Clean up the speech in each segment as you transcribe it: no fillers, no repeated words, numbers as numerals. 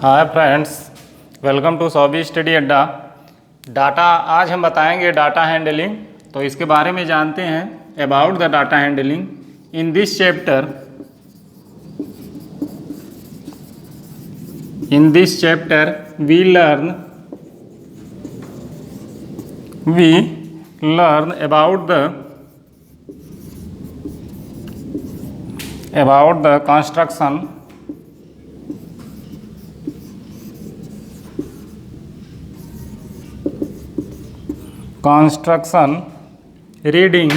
Hi friends, welcome to Saubi Study Adda. Data आज हम बताएंगे डाटा हैंडलिंग। तो इसके बारे में जानते हैं about the data handling in this chapter. In this chapter we learn about the construction, reading,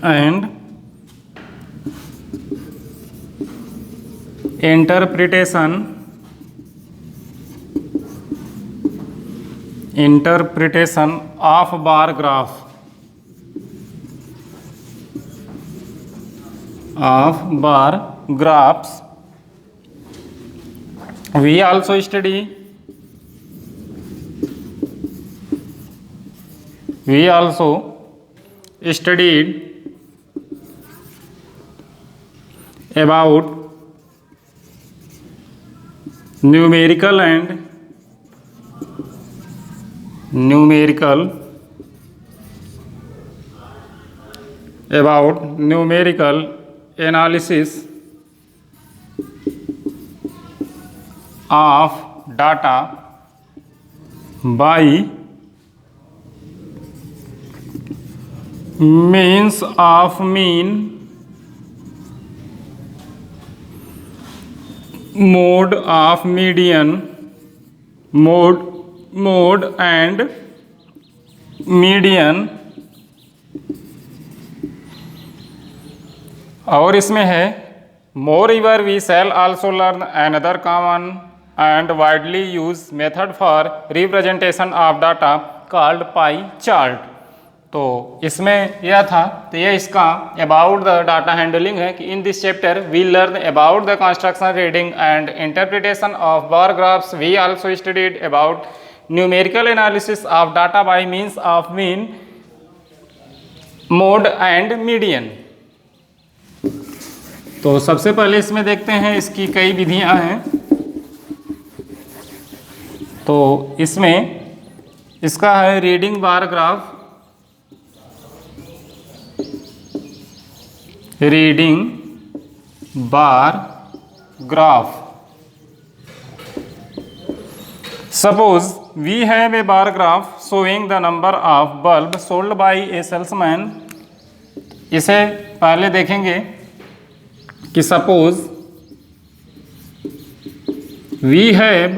and interpretation of bar graph graphs. We also studied about numerical analysis of data by means of mean, mode of median, mode and median। और इसमें है moreover we shall also learn another common and widely use method for representation of data called pie chart. तो इसमें यह था, तो यह इसका अबाउट द डाटा हैंडलिंग है कि in this chapter we learn about the construction, reading and interpretation of bar graphs. We also studied about numerical analysis of data by means of mean, mode and median. तो सबसे पहले इसमें देखते हैं इसकी कई विधियां हैं। तो इसमें इसका है reading bar graph, Suppose we have a bar graph showing the number of bulb sold by a salesman। इसे पहले देखेंगे कि suppose we have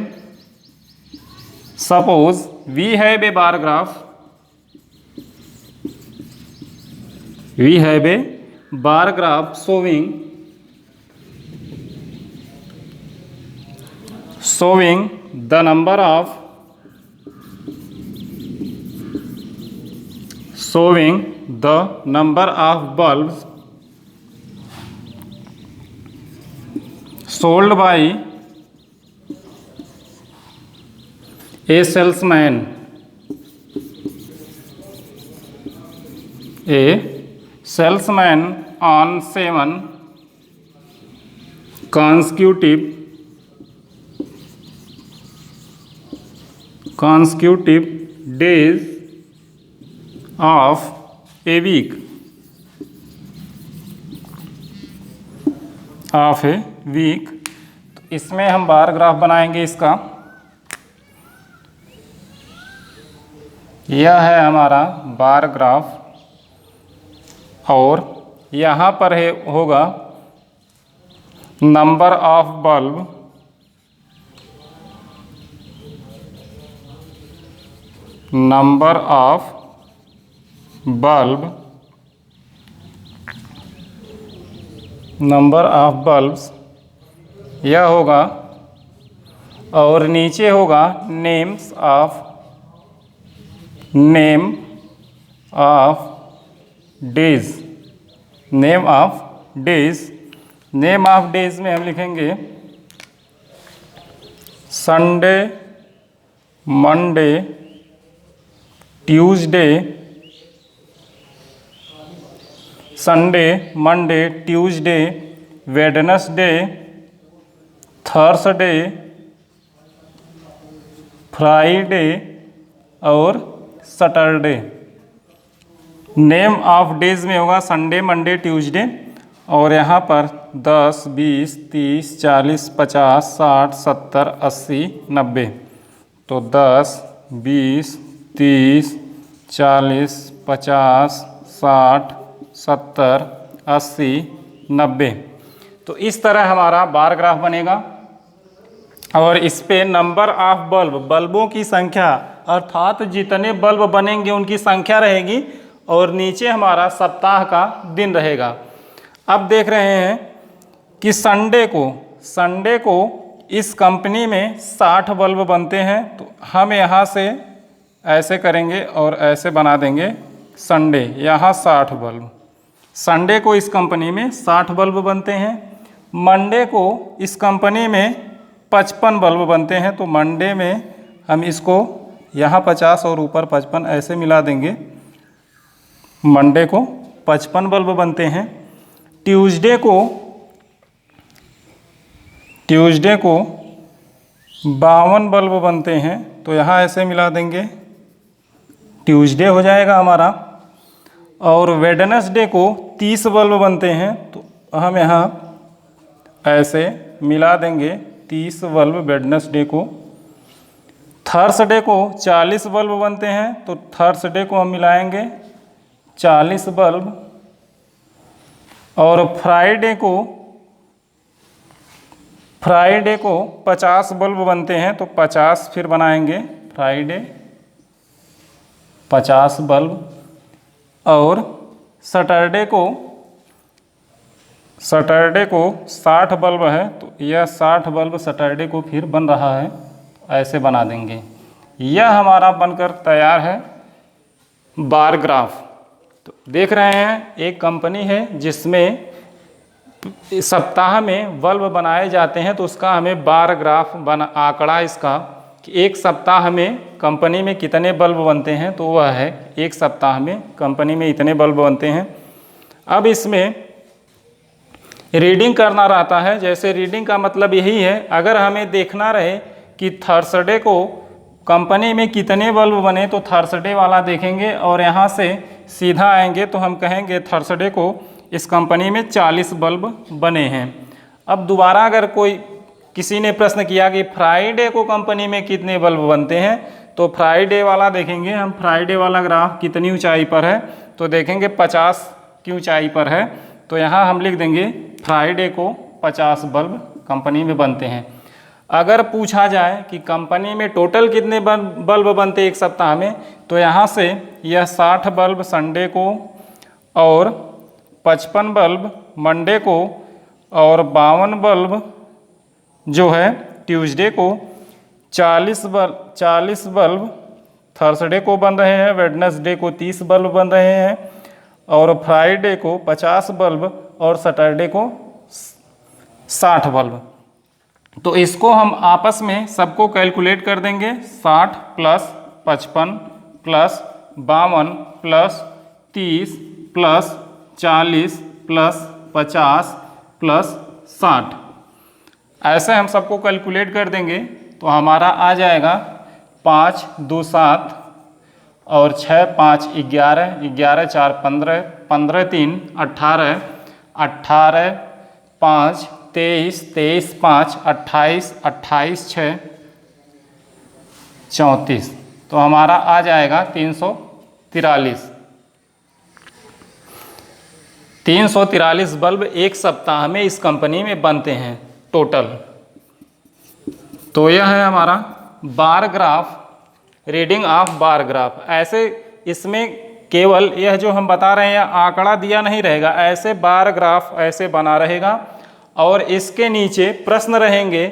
a bar graph, showing the number of bulbs sold by a salesman on 7 consecutive days of a week। तो इसमें हम bar graph बनाएंगे। इसका यह है हमारा बार ग्राफ, और यहाँ पर होगा नंबर ऑफ बल्ब, बल्ब्स यह होगा, और नीचे होगा name of days. Name of days में हम लिखेंगे Sunday, Monday, Tuesday, Sunday, Monday, Tuesday, Wednesday, Thursday, Friday और सैटरडे। नेम ऑफ डेज में होगा संडे, मंडे, ट्यूसडे, और यहाँ पर 10, 20, 30, 40, 50, 60, 70, 80, 90। तो 10, 20, 30, 40, 50, 60, 70, 80, 90। तो इस तरह हमारा बार ग्राफ बनेगा और इस पे नंबर ऑफ बल्ब, बल्बों की संख्या अर्थात जितने बल्ब बनेंगे उनकी संख्या रहेगी और नीचे हमारा सप्ताह का दिन रहेगा। अब देख रहे हैं कि संडे को इस कंपनी में 60 बल्ब बनते हैं। तो हम यहाँ से ऐसे करेंगे और ऐसे बना देंगे संडे, यहाँ 60 बल्ब। संडे को इस कंपनी में 60 बल्ब बनते हैं। मंडे को इस कंपनी में 55 बल्ब बनते हैं। तो मंडे में हम इसको यहाँ 50 और ऊपर 55 ऐसे मिला देंगे। मंडे को 55 बल्ब बनते हैं। ट्यूसडे को 52 बल्ब बनते हैं। तो यहाँ ऐसे मिला देंगे, ट्यूसडे हो जाएगा हमारा। और वेडनेसडे को 30 बल्ब बनते हैं। तो हम यहाँ ऐसे मिला देंगे 30 बल्ब वेडनेसडे को। थर्सडे को 40 बल्ब बनते हैं। तो थर्सडे को हम मिलाएंगे 40 बल्ब। और फ्राइडे को 50 बल्ब बनते हैं। तो 50 फिर बनाएंगे फ्राइडे, 50 बल्ब। और सैटरडे को 60 बल्ब है। तो यह 60 बल्ब सैटरडे को फिर बन रहा है, ऐसे बना देंगे। यह हमारा बनकर तैयार है बार ग्राफ। तो देख रहे हैं एक कंपनी है जिसमें सप्ताह में बल्ब बनाए जाते हैं। तो उसका हमें बार ग्राफ आंकड़ा इसका कि एक सप्ताह में कंपनी में कितने बल्ब बनते हैं। तो वह है एक सप्ताह में कंपनी में इतने बल्ब बनते हैं। अब इसमें रीडिंग करना रहता है। जैसे रीडिंग का मतलब यही है, अगर हमें देखना रहे कि थर्सडे को कंपनी में कितने बल्ब बने तो थर्सडे वाला देखेंगे और यहाँ से सीधा आएंगे तो हम कहेंगे थर्सडे को इस कंपनी में 40 बल्ब बने हैं। अब दोबारा अगर किसी ने प्रश्न किया कि फ्राइडे को कंपनी में कितने बल्ब बनते हैं, तो फ्राइडे वाला देखेंगे हम, फ्राइडे वाला ग्राफ कितनी ऊंचाई पर है। तो देखेंगे 50 की ऊंचाई पर है। तो यहाँ हम लिख देंगे फ्राइडे को 50 बल्ब कंपनी में बनते हैं। अगर पूछा जाए कि कंपनी में टोटल कितने बल्ब बनते एक सप्ताह में, तो यहाँ से यह 60 बल्ब संडे को और 55 बल्ब मंडे को और 52 बल्ब जो है ट्यूसडे को, 40 बल्ब थर्सडे को बन रहे हैं, वेडनेसडे को 30 बल्ब बन रहे हैं और फ्राइडे को 50 बल्ब और सैटरडे को 60 बल्ब। तो इसको हम आपस में सबको कैलकुलेट कर देंगे। 60 plus 55 plus 52 plus 30 plus 40 plus 50 plus 60, ऐसे हम सबको कैलकुलेट कर देंगे। तो हमारा आ जाएगा 5 2 7 और 6 5 11, 11 4 15, 15 3 18, 18 5 23, 23 5 28, 28 6 34। तो हमारा आ जाएगा 343 बल्ब एक सप्ताह में इस कंपनी में बनते हैं टोटल। तो यह है हमारा bar graph, reading of bar graph. ऐसे इसमें केवल यह जो हम बता रहे हैं आंकड़ा दिया नहीं रहेगा, ऐसे बार ग्राफ ऐसे बना रहेगा और इसके नीचे प्रश्न रहेंगे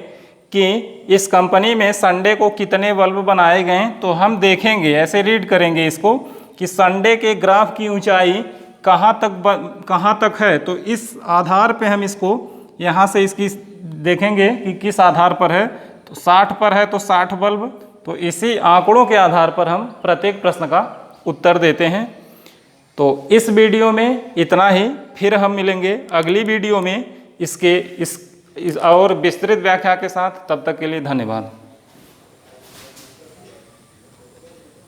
कि इस कंपनी में संडे को कितने बल्ब बनाए गए। तो हम देखेंगे, ऐसे रीड करेंगे इसको कि संडे के ग्राफ की ऊंचाई कहाँ तक है। तो इस आधार पे हम इसको यहाँ से इसकी देखेंगे कि किस आधार पर है। तो 60 पर है तो 60 बल्ब। तो इसी आंकड़ों के आधार पर हम प्रत्येक प्रश्न का उत्तर देते हैं। तो इस वीडियो में इतना ही, फिर हम मिलेंगे अगली वीडियो में इसके इस और विस्तृत व्याख्या के साथ। तब तक के लिए धन्यवाद।